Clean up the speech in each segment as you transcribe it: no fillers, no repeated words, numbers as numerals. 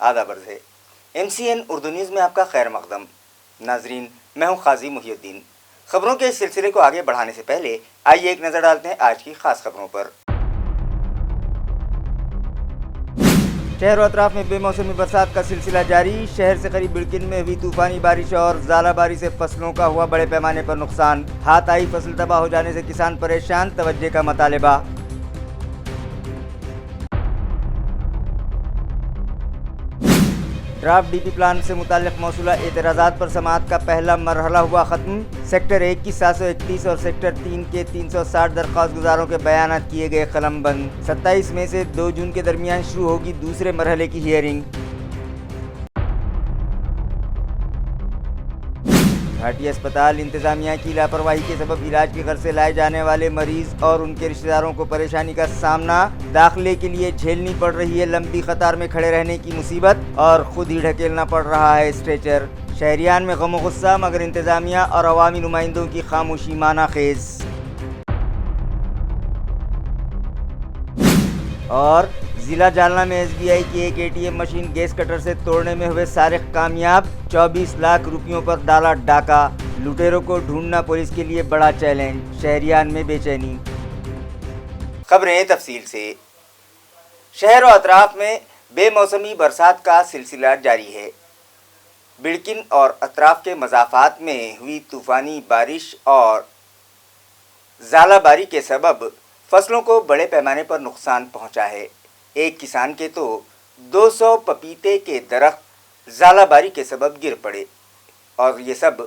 आदाब अर्ज़ है। MCN उर्दू न्यूज़ में आपका खैर मकदम। नाजरीन, मैं हूं काजी मुहिउद्दीन। खबरों के इस सिलसिले को आगे बढ़ाने से पहले आइए एक नज़र डालते हैं आज की खास खबरों पर। शहर और अतराफ में बेमौसमी बरसात का सिलसिला जारी। शहर से करीब बिड़किन में हुई तूफानी बारिश और ज़ालाबारी से फसलों का हुआ बड़े पैमाने पर नुकसान। हाथ आई फसल तबाह हो जाने से किसान परेशान, तवज्जे का मुतालिबा। ड्राफ्ट DP प्लान से मुताल्लिक़ मौसूला एतराज़ात पर समाअत का पहला मरहला हुआ ख़त्म। सेक्टर 1 की 731 और सेक्टर 3 के 360 दरख्वास्त गुजारों के बयानात किए गए कलमबंद। 27 मई से 2 जून के दरमियान शुरू होगी दूसरे मरहले की हियरिंग। घाटी अस्पताल इंतजामिया की लापरवाही के सबब इलाज के घर से लाए जाने वाले मरीज और उनके रिश्तेदारों को परेशानी का सामना। दाखिले के लिए झेलनी पड़ रही है लंबी कतार में खड़े रहने की मुसीबत और खुद ही ढकेलना पड़ रहा है स्ट्रेचर। शहरियान में गम गुस्सा, मगर इंतजामिया और अवामी नुमाइंदों की खामोशी माना खेज। और जिला जालना में SBI की एक ATM मशीन गैस कटर से तोड़ने में हुए सारिक कामयाब। 24 लाख रुपयों पर डाला डाका। लुटेरों को ढूंढना पुलिस के लिए बड़ा चैलेंज। शहरियान में बेचैनी। खबरें तफसील से। शहर और अतराफ में बेमौसमी बरसात का सिलसिला जारी है। बिड़किन और अतराफ के मज़ाफ़ात में हुई तूफ़ानी बारिश और ज़ालाबारी के सबब फसलों को बड़े पैमाने पर नुकसान पहुंचा है। एक किसान के तो 200 पपीते के दरख्त ज़ालाबारी के सबब गिर पड़े और ये सब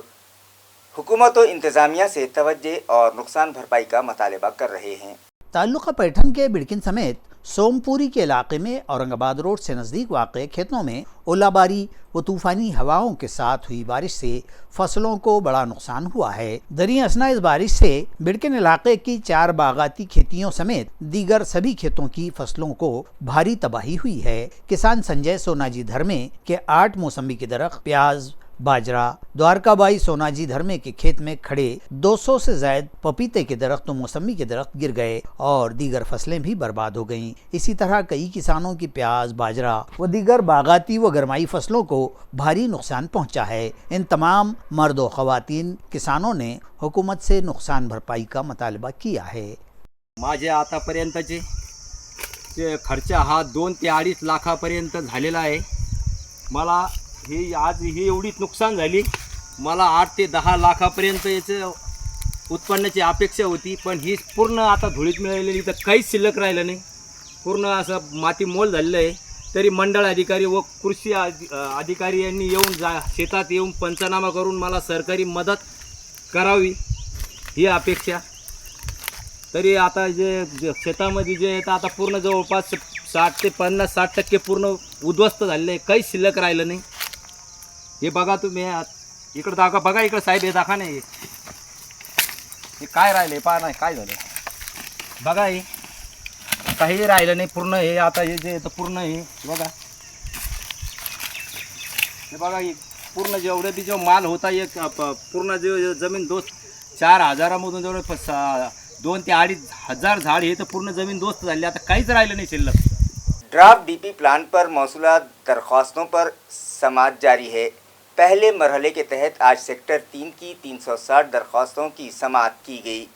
हुकूमत और इंतज़ामिया से तवज्जे और नुकसान भरपाई का मुतालिबा कर रहे हैं। ताल्लुक़ पैठन के बिड़किन समेत सोमपुरी के इलाके में औरंगाबाद रोड से नज़दीक वाक़े खेतों में ओलाबारी व तूफ़ानी हवाओं के साथ हुई बारिश से फसलों को बड़ा नुकसान हुआ है। दरिया असना इस बारिश से बिड़किन इलाके की 4 बागाती खेतियों समेत दीगर सभी खेतों की फसलों को भारी तबाही हुई है। किसान संजय सोनाजी धर्मे के 8 मौसमी के दरख्त, प्याज, बाजरा, द्वारकाबाई सोनाजी धर्मे के खेत में खड़े 200 से ज्यादा पपीते के दरख्त और मौसमी के दरख्त गिर गए और दीगर फसलें भी बर्बाद हो गईं। इसी तरह कई किसानों की प्याज, बाजरा व दीगर बागाती व गरमाई फसलों को भारी नुकसान पहुंचा है। इन तमाम मर्द व ख़वातीन किसानों ने हुकूमत से नुकसान भरपाई का मुतालबा किया है। माझे आतापर्यंतचे खर्च हा 2 ते 2.5 लाखापर्यंत झालेला आहे। मला आज एवढीच नुकसान झाली। मला 8 ते 10 लाखापर्यंत याचं उत्पन्नाची अपेक्षा होती, पण ही पूर्ण आता धुळीत मिळालेली, तर काहीच शिल्लक राहिलं नाही। पूर्ण असं माती मोल झालेलं आहे। तरी मंडळ अधिकारी व कृषी अधिकारी यांनी येऊन शेतात येऊन पंचनामा करून मला सरकारी मदत करावी ही अपेक्षा। तरी आता जे शेतामध्ये जे येतं आता पूर्ण जवळपास 60 ते 50-60% पूर्ण उद्ध्वस्त झालेलं आहे। काहीच शिल्लक राहिलं नाही। हे बघा तुम्ही इकडं दाखवा, बघा इकडं साहेब, हे दाखवा नाही हे काय राहिले, पहा नाही काय झालं, बघा हे काही राहिलं नाही पूर्ण। हे आता हे जे पूर्ण हे बघा, हे बघा हे पूर्ण जेवढे बी जो माल होता एक पूर्ण जे जमीन दोस्त 4,000मधून जवळ 2 ते 2.5 हजार झाड हे तर पूर्ण जमीन दोस्त झाली। आता काहीच राहिलं नाही शिल्लक। ड्राफ्ट DP प्लान पर मौसूला दरख्वास्तों पर समाअत जारी है। पहले मरहले के तहत आज सेक्टर 3 की 360 दरख्वास्तों की समाअत की गई।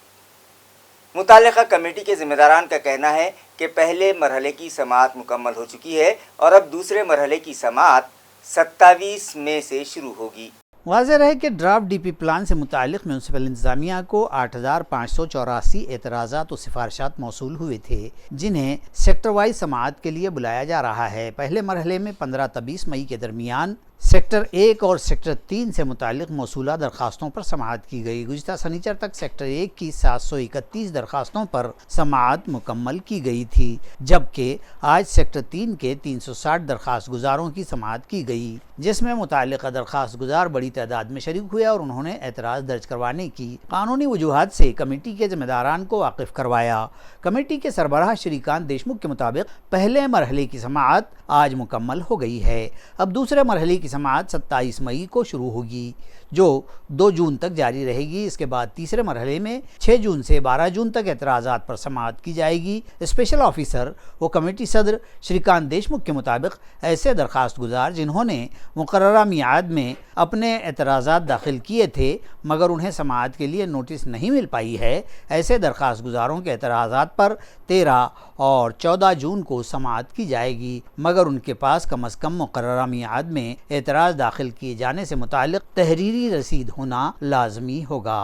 मुताल्लिक़ा कमेटी के ज़िम्मेदारान का कहना है कि पहले मरहले की समाअत मुकम्मल हो चुकी है और अब दूसरे मरहले की समाअत 27 मई से शुरू होगी। वाज़ेह रहे कि ड्राफ्ट DP प्लान से मुताल्लिक़ म्यूनसिपल इंतज़ामिया को 8,584 एतराज़ात व सिफारिशात मौसूल हुए थे, जिन्हें सेक्टर वाइज समाअत के लिए बुलाया जा रहा है। पहले मरहले में 15 से 20 मई के दरमियान सेक्टर 1 और सेक्टर 3 से मुताल्लिक़ मौसूला दरख्वास्तों पर समाअत की गई। गुज़िश्ता शनिचर तक सेक्टर 1 की 731 दरख्वास्तों पर समाअत मुकम्मल की गई थी, जबकि आज सेक्टर 3 के 360 दरख्वास्त गुजारों की समाअत की गई, जिसमें मुताल्लिक़ा दरख्वास्त गुजार बड़ी तादाद में शरीक हुए और उन्होंने एतराज़ दर्ज करवाने की कानूनी वजूहात से कमेटी के ज़िम्मेदारान को वाकिफ़ करवाया। कमेटी के सरबराह श्रीकांत देशमुख के मुताबिक पहले मरहले की समाअत आज मुकम्मल हो गई है। अब दूसरे मरहले की समाअत 27 मई को शुरू होगी। जो 2 जून तक जारी रहेगी। इसके बाद तीसरे मरहले में 6 जून से 12 जून तक एतराज़ात पर समाअत की जाएगी। स्पेशल ऑफिसर व कमेटी सदर श्रीकांत देशमुख के मुताबिक ऐसे दरख्वास्त गुजार जिन्होंने मुकर्ररा मियाद में अपने एतराज़ात दाखिल किए थे मगर उन्हें समाअत के लिए नोटिस नहीं मिल पाई है, ऐसे दरख्वास्त गुजारों के एतराज़ात पर 13 और 14 जून को समाअत की जाएगी मगर उनके पास कम अज़ कम मुकर्ररा मियाद में एतराज़ दाखिल किए जाने से मुतालिक तहरीरी रसीद होना लाजमी होगा।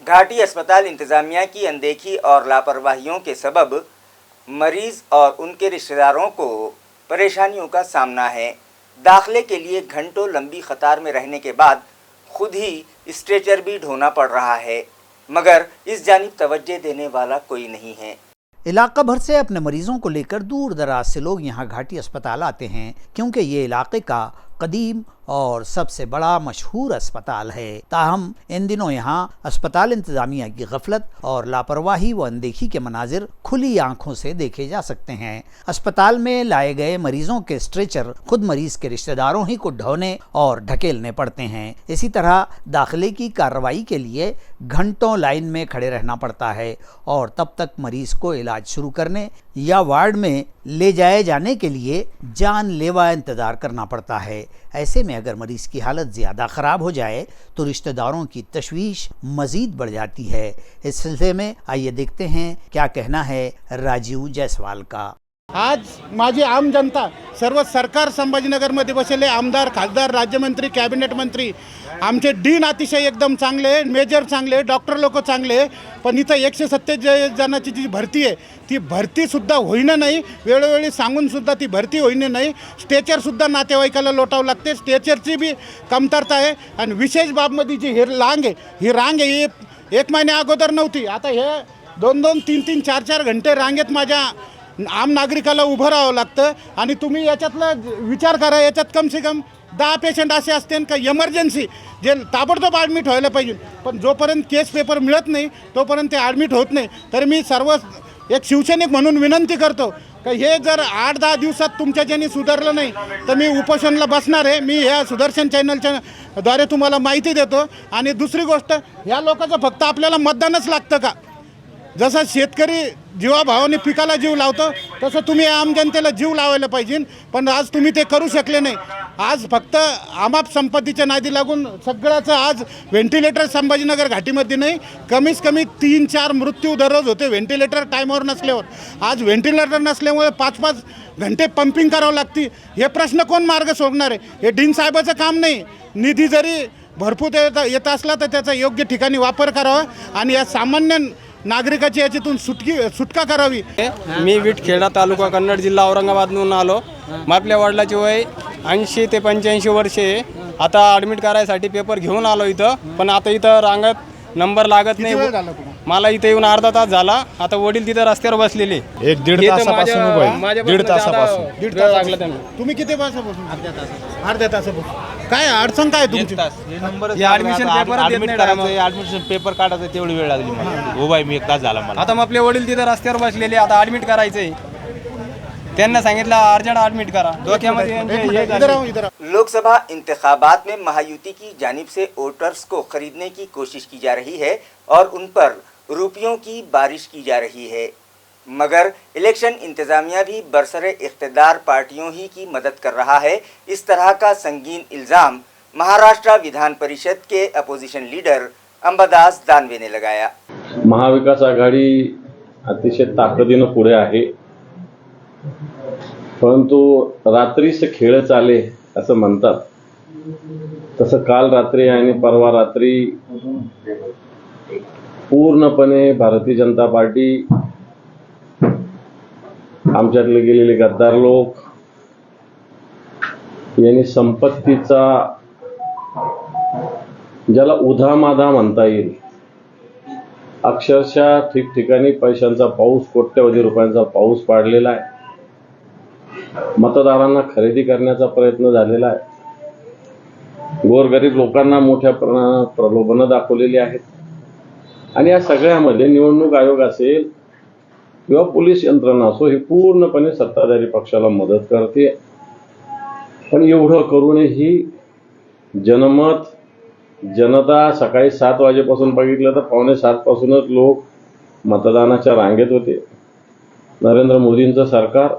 घाटी अस्पताल इंतज़ामिया की अनदेखी और लापरवाहियों के सबब मरीज और उनके रिश्तेदारों को परेशानियों का सामना है। दाखिले के लिए घंटों लंबी कतार में रहने के बाद खुद ही स्ट्रेचर भी ढोना पड़ रहा है मगर इस जानिब तवज्जो देने वाला कोई नहीं है। इलाका भर से अपने मरीजों को लेकर दूर दराज से लोग यहाँ घाटी अस्पताल आते हैं क्योंकि ये इलाके का कदीम और सबसे बड़ा मशहूर अस्पताल है। ताहम इन दिनों यहाँ अस्पताल इंतज़ामिया की गफलत और लापरवाही व अनदेखी के मनाजिर खुली आंखों से देखे जा सकते हैं। अस्पताल में लाए गए मरीजों के स्ट्रेचर खुद मरीज के रिश्तेदारों ही को ढोने और ढकेलने पड़ते हैं। इसी तरह दाखिले की कार्रवाई के लिए घंटों लाइन में खड़े रहना पड़ता है और तब तक मरीज को इलाज शुरू करने या वार्ड में ले जाए जाने के लिए जानलेवा इंतज़ार करना पड़ता है। ऐसे में अगर मरीज़ की हालत ज़्यादा ख़राब हो जाए तो रिश्तेदारों की तशवीश मज़ीद बढ़ जाती है। इस सिलसिले में आइए देखते हैं क्या कहना है राजीव जायसवाल का। आज माझी आम जनता सर्व सरकार संभाजीनगरमध्ये बसलेले आमदार खासदार राज्यमंत्री कॅबिनेट मंत्री आमचे डीन अतिशय एकदम चांगले, मेजर चांगले, डॉक्टर लोक चांगले, पण इथं 147 जणांची जी भरती आहे ती भरतीसुद्धा होईना नाही, वेळोवेळी सांगूनसुद्धा ती भरती होईना नाही। स्ट्रेचरसुद्धा नातेवाईकाला लोटावं लागते, स्ट्रेचरची बी कमतरता आहे। आणि विशेष बाबमध्ये जी ही रांग आहे ही 1 महिन्या अगोदर नव्हती। आता हे 2-2, 3-3, 4-4 घंटे रांगेत माझ्या आम नागरिकाला उभं राहावं लागतं। आणि तुम्ही याच्यातला विचार करा, याच्यात कम से कम 10 पेशंट असे असतील का इमर्जन्सी जे ताबडतोब ॲडमिट व्हायला पाहिजे, पण जोपर्यंत केस पेपर मिळत नाही तोपर्यंत ते ॲडमिट होत नाही। तर मी सर्व एक शिवसैनिक म्हणून विनंती करतो की हे जर 8-10 दिवसात तुमच्याच्यानी सुधारलं नाही तर मी उपोषणाला बसणार आहे। मी ह्या सुदर्शन चॅनलच्या द्वारे तुम्हाला माहिती देतो। आणि दुसरी गोष्ट, ह्या लोकांचं फक्त आपल्याला मतदानच लागतं का? जसा शेतकरी जीवाभावाने पिकाला जीव लावतो तसं तुम्ही आम जनतेला जीव लावायला पाहिजे, पण आज तुम्ही ते करू शकले नाही। आज फक्त आमाप संपत्तीच्या नादी लागून सगळ्याचं आज व्हेंटिलेटर संभाजीनगर घाटीमध्ये नाही, कमीत कमी 3-4 मृत्यू दररोज होते व्हेंटिलेटर टाईमवर नसल्यावर। आज व्हेंटिलेटर नसल्यामुळे 5-5 घंटे पंपिंग करावं लागते। हे प्रश्न कोण मार्ग सोडणार आहे? हे डीन साहेबाचं काम नाही। निधी जरी भरपूर येत असला तर त्याचा योग्य ठिकाणी वापर करावा आणि या सामान्य नागरिकाची याच्यातून सुटका करावी। मी विटखेडा तालुका कन्नड जिल्हा औरंगाबादहून आलो। आपल्या वडिलाची वय 80 ते 85 वर्षे। आता ॲडमिट करायसाठी पेपर घेऊन आलो इथं, पण आता इथं रांगत नंबर लागत नाही। मला इथे येऊन अर्धा तास झाला। आता वडील तिथं रस्त्यावर बसलेले 1-1.5 तासापासून उभे आहे। 1.5 तासापासून 1.5 तास लागला त्यांना। तुम्ही किती वाजतापासून? अर्ध्या तासापासून। काय अडचण काय तुमची? ॲडमिशन पेपर ॲडमिशन पेपर काढायचं तेवढी वेळ लागली मला। उभा आहे मी 1 तास झाला मला। आता मग आपले वडील तिथं रस्त्यावर बसलेले, आता ॲडमिट करायचंय। त्यांना सांगितलं अर्जंट ॲडमिट करा। डोक्यामध्ये लोकसभा इंतखाबात में महायुति की जानिब से वोटर्स को खरीदने की कोशिश की जा रही है और उन पर रुपयों की बारिश की जा रही है, मगर इलेक्शन इंतज़ामिया भी बरसरे इख्तिदार पार्टियों ही की मदद कर रहा है। इस तरह का संगीन इल्ज़ाम महाराष्ट्र विधान परिषद के अपोजिशन लीडर अंबादास दानवे ने लगाया। महाविकास आघाडी अतिशय ताकदीनं पुढे आहे, परंतु रात्रीचे खेळ चाले असं म्हणतात, तसं काल रात्री आणि परवा रात्री पूर्णपणे भारतीय जनता पार्टी, आमच्यातले गेलेले गद्दार लोक यांनी संपत्तीचा ज्याला उधामाधा म्हणता येईल, अक्षरशः ठिकठिकाणी पैशांचा पाऊस, कोट्यवधी रुपयांचा पाऊस पाडलेला आहे। मतदारांना खरेदी करण्याचा प्रयत्न झालेला आहे। गोरगरीब लोकांना मोठ्या प्रमाणात प्रलोभनं दाखवलेली आहेत आणि या सगळ्यामध्ये निवडणूक आयोग असेल किंवा पोलीस यंत्रणा असो ही पूर्णपणे सत्ताधारी पक्षाला मदत करते। पण एवढं करूनही जनमत जनता सकाळी 7 वाजेपासून बघितलं तर 6:45 पासूनच लोक मतदानाच्या रांगेत होते. नरेंद्र मोदींचं सरकार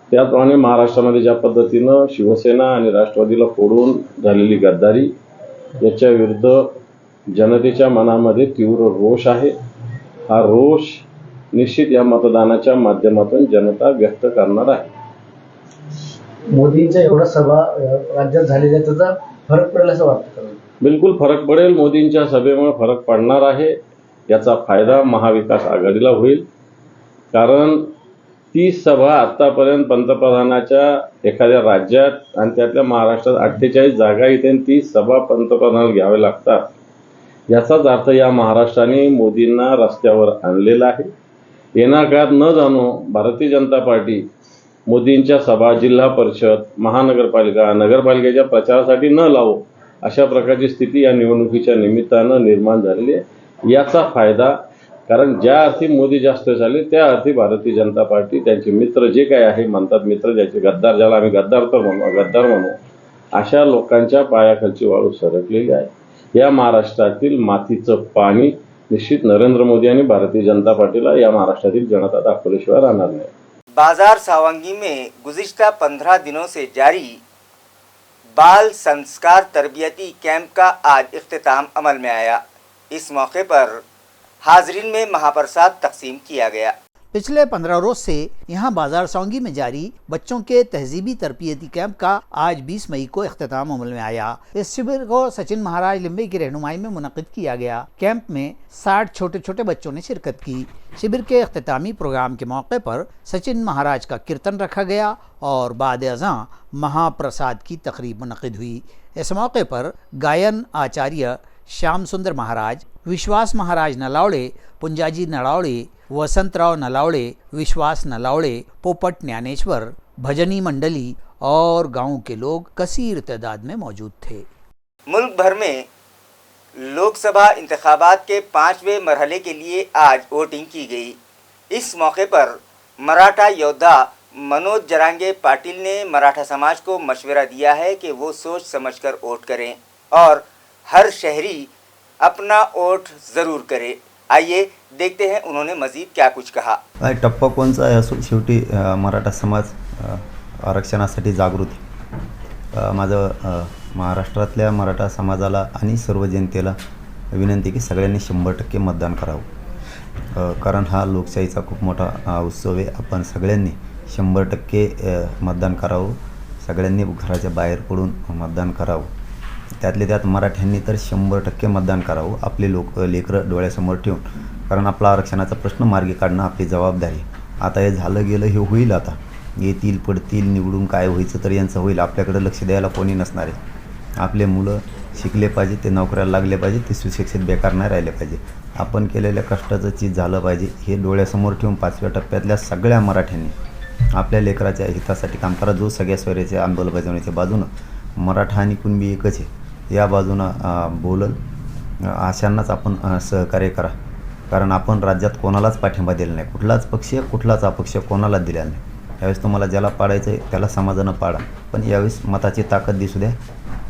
त्याप्रमाणे महाराष्ट्रामध्ये ज्या पद्धतीनं शिवसेना आणि राष्ट्रवादीला फोडून झालेली गद्दारी याच्या विरुद्ध जनतेच्या मनामध्ये तीव्र रोष आहे. हा रोष निश्चित या मतदानाच्या माध्यमातून जनता व्यक्त करणार आहे. मोदींच्या एवढ्या सभा राज्यात झालेल्या त्याचा फरक पडेल असं वाटतं? बिलकुल फरक पडेल. मोदींच्या सभेमुळे फरक पडणार आहे. याचा फायदा महाविकास आघाडीला होईल. कारण ती सभा आतापर्यंत पंतप्रधानाच्या एखाद्या राज्यात आणि त्यातल्या महाराष्ट्रात 48 जागा इथे ती सभा पंतप्रधानाला घ्यावे लागतात. याचाच अर्थ या महाराष्ट्राने मोदींना रस्त्यावर आणलेला आहे. येणार काळात न जाणो भारतीय जनता पार्टी मोदींच्या सभा जिल्हा परिषद महानगरपालिका नगरपालिकेच्या प्रचारासाठी न लावो अशा प्रकारची स्थिती या निवडणुकीच्या निमित्तानं निर्माण झालेली आहे. याचा फायदा कारण ज्या अर्थी मोदी जास्त झाले त्या अर्थी भारतीय जनता पार्टी त्यांचे मित्र जे काय आहे म्हणतात मित्र ज्याचे गद्दार ज्याला आम्ही गद्दार म्हणू अशा लोकांच्या पायाखालची वाळू सरकलेली आहे. या महाराष्ट्रातील मातीचं पाणी निश्चित नरेंद्र मोदी आणि भारतीय जनता पार्टीला या महाराष्ट्रातील जनता दाखवल्याशिवाय राहणार नाही. बाजार सावंगी में गुज़िश्ता 15 दिनों से जारी बाल संस्कार तरबियती कैंप का आज इख्तिताम अमल में आया। इस मौके पर हाजरीन में महाप्रसाद तकसीम किया गया। पिछले 15 रोज से यहाँ बाजार सावंगी में जारी बच्चों के तहजीबी तरबियती कैंप का आज 20 मई को इख्तिताम अमल में आया। इस शिविर को सचिन महाराज लिम्बे की रहनुमाई में मुनक़िद किया गया। कैंप में 60 छोटे छोटे बच्चों ने शिरकत की। शिविर के इख्तितामी प्रोग्राम के मौके पर सचिन महाराज का कीर्तन रखा गया और बाद अज़ां महाप्रसाद की तकरीब मुनक़िद हुई। इस मौके पर गायन आचार्य श्याम सुंदर महाराज, विश्वास महाराज नलावड़े, पुंजाजी नलावड़े, वसंतराव नलावड़े, विश्वास नलावड़े, पोपट ज्ञानेश्वर, भजनी मंडली और गांव के लोग कसीर तादाद में मौजूद थे। मुल्क भर में लोकसभा इंतखाबात के 5वें मरहले के लिए आज वोटिंग की गई। इस मौके पर मराठा योद्धा मनोज जरांगे पाटिल ने मराठा समाज को मशवरा दिया है कि वो सोच समझकर वोट करें और हर शहरी अपना वोट ज़रूर करे। आइए देखते हैं उन्होंने मज़ीद क्या कुछ कहा। काय टप्पा कोणचा आहे असो शेवटी मराठा समाज आरक्षणासाठी जागृत आहे। माझं महाराष्ट्रातल्या मराठा समाजाला आणि सर्व जनतेला विनंती की सगळ्यांनी 100% मतदान करावं। कारण हा लोकशाहीचा खूप मोठा उत्सव आहे। आपण सगळ्यांनी 100% मतदान करावं। सगळ्यांनी घराच्या बाहेर पडून मतदान करावं। त्यातले त्यात मराठ्यांनी तर 100% मतदान करावं। आपले लेकरं डोळ्यासमोर ठेवून, कारण आपला आरक्षणाचा प्रश्न मार्गी काढणं आपली जबाबदारी। आता हे झालं गेलं हे होईल, आता येतील पडतील निवडून काय व्हायचं तर यांचं होईल। आपल्याकडे लक्ष द्यायला कोणी नसणार आहे। आपले मुलं शिकले पाहिजे, ते नोकऱ्याला लागले पाहिजे, ते सुशिक्षित बेकार नाही राहिले पाहिजे। आपण केलेल्या कष्टाचं चीज झालं पाहिजे हे डोळ्यासमोर ठेवून 5व्या टप्प्यातल्या सगळ्या मराठ्यांनी आपल्या लेकराच्या हितासाठी काम करा। जो सगळ्या स्वैराच्या अंमलबजावणीच्या बाजूनं मराठा आणि कुणबी एकच आहे या बाजूनं बोलल अशांनाच आपण सहकार्य करा। कारण आपण राज्यात कोणालाच पाठिंबा दिला नाही, कुठलाच पक्ष कुठलाच अपक्ष कोणालाच दिला नाही। यावेळेस तुम्हाला ज्याला पाडायचं आहे त्याला समाजानं पाडा, पण यावेळेस मताची ताकद दिसू द्या,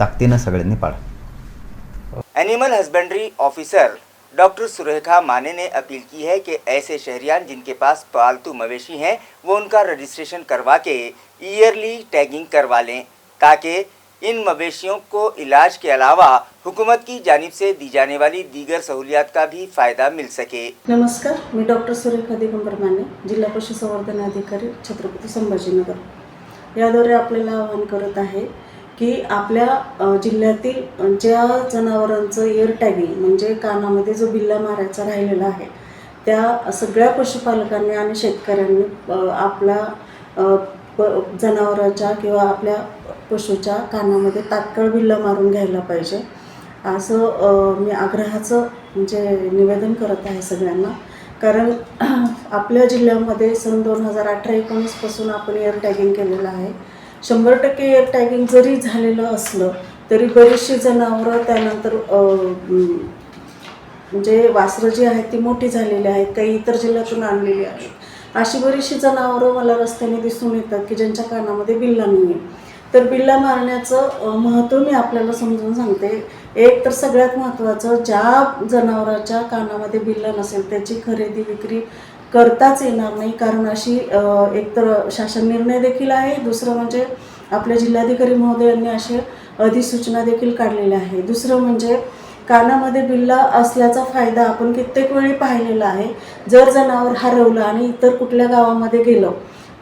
ताकदीनं सगळ्यांनी पाडा। Animal husbandry officer doctor Surekha Mane ने अपील की है कि ऐसे शहरियान जिनके पास पालतू मवेशी हैं वो उनका रजिस्ट्रेशन करवा के ईयरली टैगिंग करवा लें ताकि इन मवेशियों को इलाज के अलावा हुकूमत की जानिब से दी जाने वाली दीगर सहूलियात का भी फ़ायदा मिल सके। नमस्कार, मी डॉक्टर सुरेखा दिगंबर माने, जिल्हा पशुसंवर्धन अधिकारी छत्रपती संभाजीनगर। याद्वारे आपल्याला आवाहन करत आहे की आपल्या जिल्ह्यातील ज्या जनावरांचं इयर टॅगिंग म्हणजे कानामध्ये जो बिल्ला मारायचा राहिलेला आहे त्या सगळ्या पशुपालकांनी आणि शेतकऱ्यांनी आपल्या जनावरांच्या किंवा आपल्या पशुच्या कानामध्ये तात्काळ बिल्ला मारून घ्यायला पाहिजे, असं मी आग्रहाचं म्हणजे निवेदन करत आहे सगळ्यांना। कारण आपल्या जिल्ह्यामध्ये सन 2018-19 पासून आपण एअर टॅगिंग केलेलं आहे। 100% एअर टॅगिंग जरी झालेलं असलं तरी बरीचशी जनावरं त्यानंतर म्हणजे वासरं जी आहेत ती मोठी झालेली आहेत, काही इतर जिल्ह्यातून आणलेली आहेत। अशी बरीचशी जनावरं मला रस्त्याने दिसून येतात की ज्यांच्या कानामध्ये बिल्ला नाही आहे। तर बिल्ला मारण्याचं महत्त्व मी आपल्याला समजून सांगते. एक तर सगळ्यात महत्त्वाचं, ज्या जनावराच्या कानामध्ये बिल्ला नसेल त्याची खरेदी विक्री करताच येणार नाही, कारण अशी एकतर शासन निर्णय देखील आहे. दुसरं म्हणजे आपल्या जिल्हाधिकारी महोदयांनी असे अधिसूचना देखील काढलेल्या आहे. दुसरं म्हणजे कानामध्ये बिल्ला असल्याचा फायदा आपण कित्येक वेळी पाहिलेला आहे. जर जनावर हरवलं आणि इतर कुठल्या गावामध्ये गेलं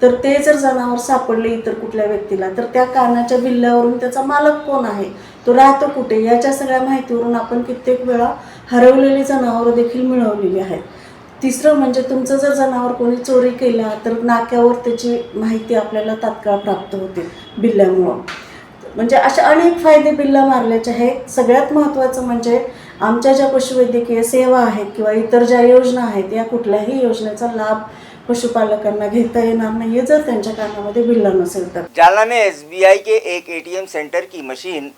तर ते जर जनावर सापडले इतर कुठल्या व्यक्तीला, तर त्या कानाच्या बिल्ल्यावरून त्याचा मालक कोण आहे, तो राहतो कुठे, याच्या सगळ्या माहितीवरून आपण कित्येक वेळा हरवलेली जनावरं देखील मिळवलेली आहेत. तिसरं म्हणजे तुमचं जर जनावर कोणी चोरी केला तर नाक्यावर त्याची माहिती आपल्याला तात्काळ प्राप्त होते बिल्ल्यामुळं. म्हणजे अशा अनेक फायदे बिल्ला मारल्याचे आहेत. सगळ्यात महत्त्वाचं म्हणजे आमच्या ज्या पशुवैद्यकीय सेवा आहेत किंवा इतर ज्या योजना आहेत, या कुठल्याही योजनेचा लाभ पशुपालकांना घेता येणार नाही जर त्यांच्या कानामध्ये बिल्ला नसेल तर. जालना में SBI के एक ATM सेंटर की मशीन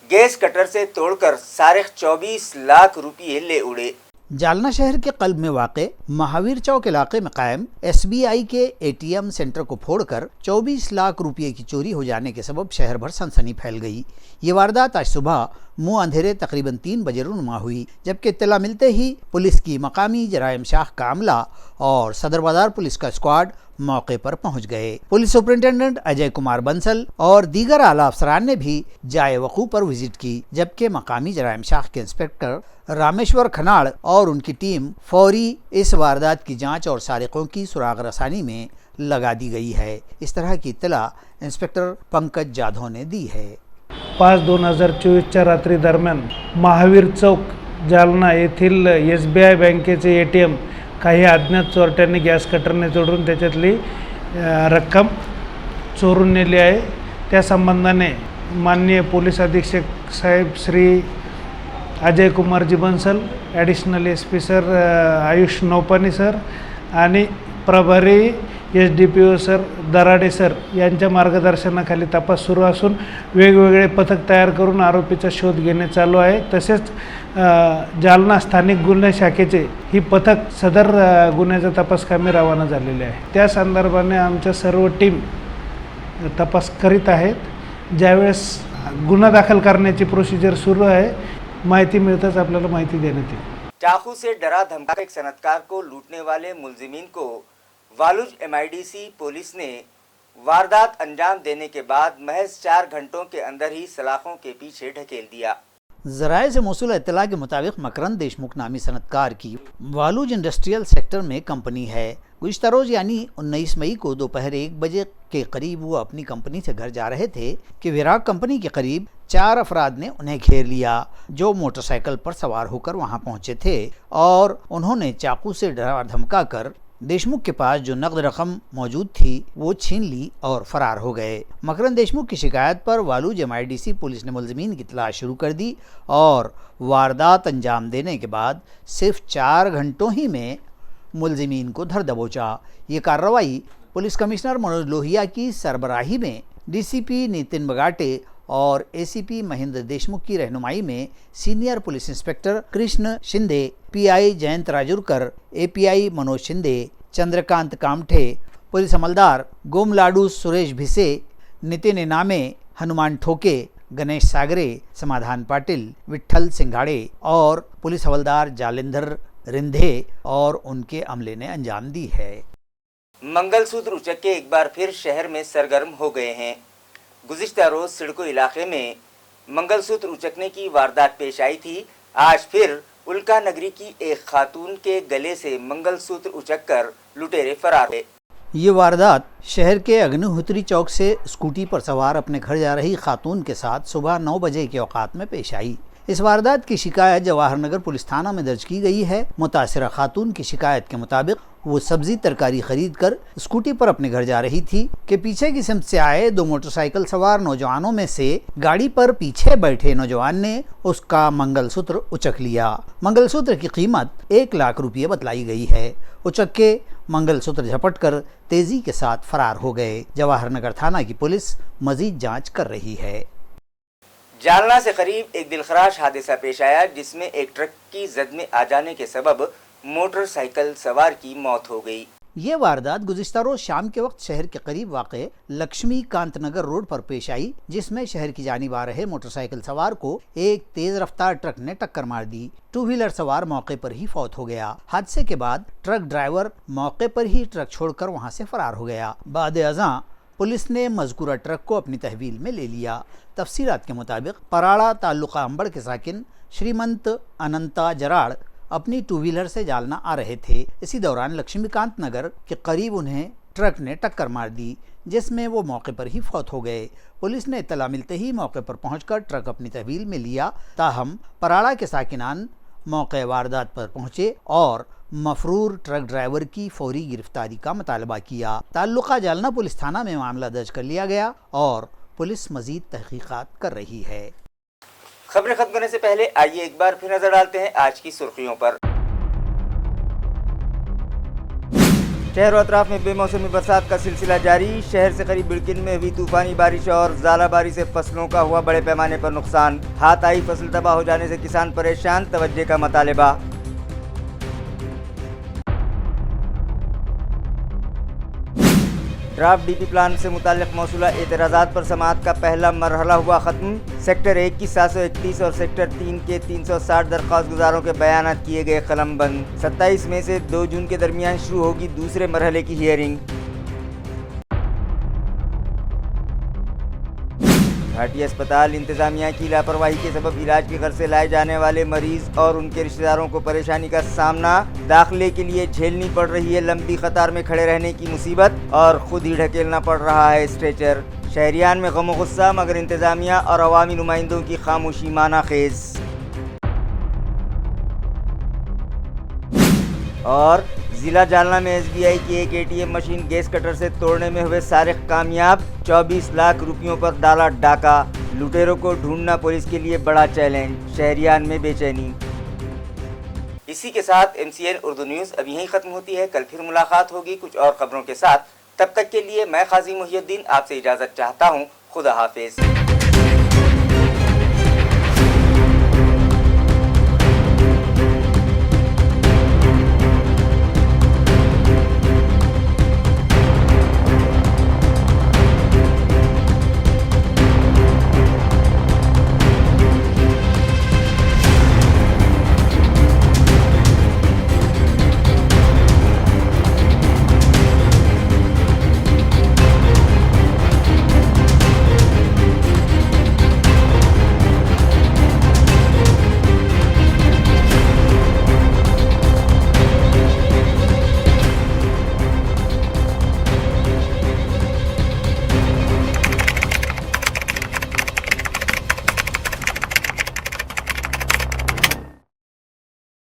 गैस कटर से तोड़कर 24.5 लाख रुपये ले उड़े। जालना शहर के कल्ब में वाक़े महावीर चौक इलाके में कायम SBI के ATM सेंटर को फोड़कर 24 लाख रुपये की चोरी हो जाने के सबब शहर भर सनसनी फैल गई। ये वारदात आज सुबह मुँह अंधेरे तकरीबन 3 बजे रूनुमा हुई, जबकि इत्तला मिलते ही पुलिस की मकामी जराइम शाख का अमला और सदर बाजार पुलिस का स्क्वाड मौके पर पहुंच गए। पुलिस सुपरिंटेंडेंट अजय कुमार बंसल और दीगर आला अफसरान ने भी जाए वकूफ पर विजिट की, जबकि मकामी जराइम शाख के इंस्पेक्टर रामेश्वर खनाड़ और उनकी टीम फौरी इस वारदात की जांच और सारिकों की सुराग रसानी में लगा दी गई है। इस तरह की इत्तला इंस्पेक्टर पंकज जाधव ने दी है। 5/2024 रात्री दरम्यान महावीर चौक जालना येथील SBI बँकेचे ATM काही अज्ञात चोरट्यांनी गॅस कटरने तोडून त्याच्यातली रक्कम चोरून नेली आहे। त्या संबंधाने माननीय पोलीस अधीक्षक साहेब श्री अजय कुमारजी Bansal, additional SP sir Ayush Naupani sir आणि प्रभारी SDPO सर दराडे सर यांच्या मार्गदर्शनाखाली तपास सुरू असून वेगवेगळे पथक तयार करून आरोपीचा शोध घेणे चालू आहे। तसेच जालना स्थानिक गुन्हे शाखेचे ही पथक सदर गुन्ह्याचा तपास कामी रवाना झालेले आहे। त्या संदर्भाने आमच्या सर्व टीम तपास करीत आहेत। ज्यावेळेस गुन्हा दाखल करण्याची प्रोसिजर सुरू आहे, माहिती मिळताच आपल्याला माहिती देण्यात येईल। चाकू से डरा धमका एक सनतकार को लूटने वाले मुलजिमीन को वालूज MIDC पुलिस ने वारदात अंजाम देने के बाद महज 4 घंटों के अंदर ही सलाखों के पीछे ढकेल दिया। ज़राए से मौसूल इत्तला के मुताबिक मकरंद देशमुख नामी सनतकार की वालूज इंडस्ट्रियल सेक्टर में कंपनी है। गुज़िश्ता रोज़ यानी 19 मई को दोपहर 1 बजे के करीब वो अपनी कंपनी से घर जा रहे थे कि विराग कंपनी के करीब 4 अफराद ने उन्हें घेर लिया, जो मोटरसाइकिल पर सवार होकर वहां पहुंचे थे और उन्होंने चाकू से डरा धमका कर देशमुख के पास जो नकद रकम मौजूद थी वो छीन ली और फरार हो गए। मकरंद देशमुख की शिकायत पर वालूज MIDC पुलिस ने मुलजिमीन की तलाश शुरू कर दी और वारदात अंजाम देने के बाद सिर्फ 4 घंटों ही में मुलजिमीन को धर दबोचा। ये कार्रवाई पुलिस कमिश्नर मनोज लोहिया की सरबराही में DCP नितिन बगाटे और ACP महेंद्र देशमुख की रहनुमाई में senior police inspector Krishna Shinde, PI Jayant Rajurkar, API Manoj Shinde, Chandrakant Kamthe, police अमलदार गोमलाडू सुरेश भिसे, नितिन इनामे, हनुमान ठोके, गणेश सागरे, समाधान पाटिल, विठल सिंघाड़े और पुलिस हवलदार जालिंदर रिंधे और उनके अमले ने अंजाम दी है। मंगलसूत्र उचक्के एक बार फिर शहर में सरगर्म हो गए हैं। गुज़िश्ता रोज सिडको इलाके में मंगलसूत्र उचकने की वारदात पेश आई थी। आज फिर उल्का नगरी की एक खातून के गले से मंगलसूत्र उचककर लुटेरे फरार हुए। ये वारदात शहर के अग्निहोत्री चौक से स्कूटी पर सवार अपने घर जा रही खातून के साथ सुबह 9 बजे के औकात में पेश आई। इस वारदात की शिकायत जवाहर नगर पुलिस थाना में दर्ज की गई है। मुतासिरा खातून की शिकायत के मुताबिक वो सब्जी तरकारी खरीद कर स्कूटी पर अपने घर जा रही थी कि पीछे की सिमत से आए 2 मोटरसाइकिल सवार नौजवानों में से गाड़ी पर पीछे बैठे नौजवान ने उसका मंगलसूत्र उचक लिया। मंगलसूत्र की कीमत 1 लाख रुपये बतलाई गई है। उचक के मंगलसूत्र झपट कर तेजी के साथ फरार हो गए। जवाहर नगर थाना की पुलिस मजीद जाँच कर रही है। जालना से करीब एक दिलखराश हादसा पेश आया, जिसमें एक ट्रक की जद में आ जाने के सबब मोटरसाइकिल सवार की मौत हो गई। ये वारदात गुज़िश्ता रोज शाम के वक्त शहर के करीब वाक़े लक्ष्मीकांत नगर रोड पर पेश आई, जिसमें शहर की जानिब आ रहे मोटरसाइकिल सवार को एक तेज रफ्तार ट्रक ने टक्कर मार दी। 2 व्हीलर सवार मौके पर ही फौत हो गया। हादसे के बाद ट्रक ड्राइवर मौके पर ही ट्रक छोड़कर वहां से फरार हो गया। बाद अज़ां पुलिस ने मज़कूरा ट्रक को अपनी तहवील में ले लिया। तफसीलात के मुताबिक पराड़ा ताल्लुका अंबड़ के साकिन श्रीमंत अनंता जराड़ अपनी 2 व्हीलर से जालना आ रहे थे। इसी दौरान लक्ष्मीकांत नगर के करीब उन्हें ट्रक ने टक्कर मार दी, जिसमें वो मौके पर ही फौत हो गए। पुलिस ने इत्तला मिलते ही मौके पर पहुंचकर ट्रक अपनी तहवील में लिया। ताहम पराड़ा के साकिनान मौके वारदात पर पहुंचे और मफरूर ट्रक ड्राइवर की फौरी गिरफ्तारी का मुतालबा किया। ताल्लुका जालना पुलिस थाना में मामला दर्ज कर लिया गया और पुलिस मजीद तहकीकात कर रही है। खबरें खत्म करने से पहले आइए एक बार फिर नजर डालते हैं आज की सुर्खियों पर। शहर और अतराफ में बेमौसमी बरसात का सिलसिला जारी। शहर से करीब बिड़किन में हुई तूफानी बारिश और ज़ालाबारी से फसलों का हुआ बड़े पैमाने पर नुकसान। हाथ आई फसल तबाह हो जाने से किसान परेशान, तवज्जो का मुतालबा। ड्राफ्ट डीपी प्लान से मुताल्लिक मौसूला एतराज़ात पर समाअत का पहला मरहला हुआ ख़त्म। सेक्टर 1 की 731 और सेक्टर 3 के 360 दरख्वास्त गुजारों के बयानात किए गए कलमबंद। 27 मई से 2 जून के दरमियान शुरू होगी दूसरे मरहले की हियरिंग। घाटी अस्पताल इंतजामिया की लापरवाही के सबब इलाज के घर से लाए जाने वाले मरीज और उनके रिश्तेदारों को परेशानी का सामना। दाखिले के लिए झेलनी पड़ रही है लंबी कतार में खड़े रहने की मुसीबत और खुद ही ढकेलना पड़ रहा है स्ट्रेचर। शहरियान में गम गुस्सा, मगर इंतजामिया और अवामी नुमाइंदों की खामोशी माना खेज। और जिला जालना में SBI की एक ATM मशीन गैस कटर से तोड़ने में हुए सारिक कामयाब। 24 लाख रुपयों पर डाला डाका। लुटेरों को ढूंढना पुलिस के लिए बड़ा चैलेंज। शहरियान में बेचैनी। इसी के साथ MCN उर्दू न्यूज़ अब यहीं ख़त्म होती है। कल फिर मुलाकात होगी कुछ और खबरों के साथ। तब तक के लिए मैं काजी मुहियुद्दीन आपसे इजाज़त चाहता हूँ। खुदा हाफिज़।